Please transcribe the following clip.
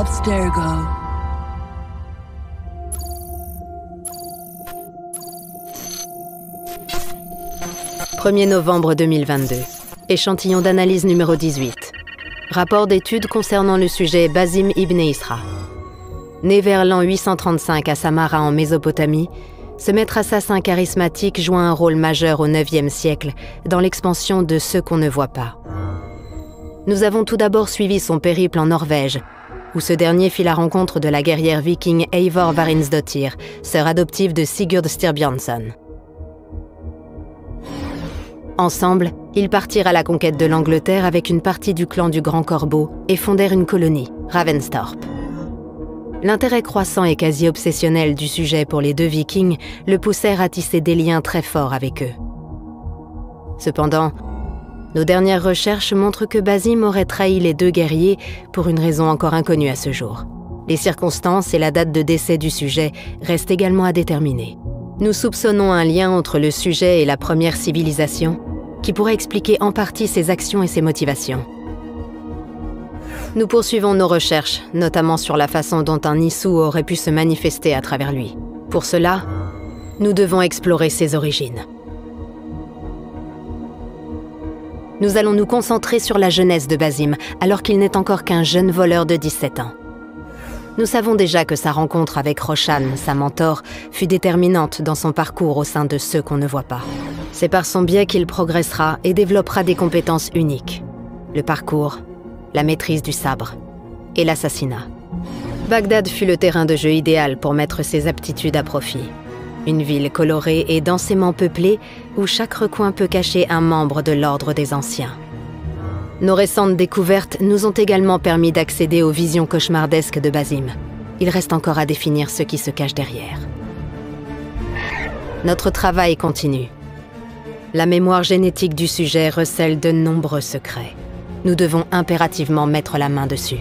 Abstergo. « 1er novembre 2022. Échantillon d'analyse numéro 18. Rapport d'étude concernant le sujet Basim ibn Isra. Né vers l'an 835 à Samarra en Mésopotamie, ce maître assassin charismatique joua un rôle majeur au IXe siècle dans l'expansion de ce qu'on ne voit pas. Nous avons tout d'abord suivi son périple en Norvège, où ce dernier fit la rencontre de la guerrière viking Eivor Varinsdottir, sœur adoptive de Sigurd Styrbjörnsson. Ensemble, ils partirent à la conquête de l'Angleterre avec une partie du clan du Grand Corbeau et fondèrent une colonie, Ravensthorpe. L'intérêt croissant et quasi obsessionnel du sujet pour les deux Vikings le poussèrent à tisser des liens très forts avec eux. Cependant, nos dernières recherches montrent que Basim aurait trahi les deux guerriers pour une raison encore inconnue à ce jour. Les circonstances et la date de décès du sujet restent également à déterminer. Nous soupçonnons un lien entre le sujet et la première civilisation qui pourrait expliquer en partie ses actions et ses motivations. Nous poursuivons nos recherches, notamment sur la façon dont un Isu aurait pu se manifester à travers lui. Pour cela, nous devons explorer ses origines. Nous allons nous concentrer sur la jeunesse de Basim, alors qu'il n'est encore qu'un jeune voleur de 17 ans. Nous savons déjà que sa rencontre avec Roshan, sa mentor, fut déterminante dans son parcours au sein de ceux qu'on ne voit pas. C'est par son biais qu'il progressera et développera des compétences uniques. Le parcours, la maîtrise du sabre et l'assassinat. Bagdad fut le terrain de jeu idéal pour mettre ses aptitudes à profit. Une ville colorée et densément peuplée où chaque recoin peut cacher un membre de l'ordre des anciens. Nos récentes découvertes nous ont également permis d'accéder aux visions cauchemardesques de Basim. Il reste encore à définir ce qui se cache derrière. Notre travail continue. La mémoire génétique du sujet recèle de nombreux secrets. Nous devons impérativement mettre la main dessus.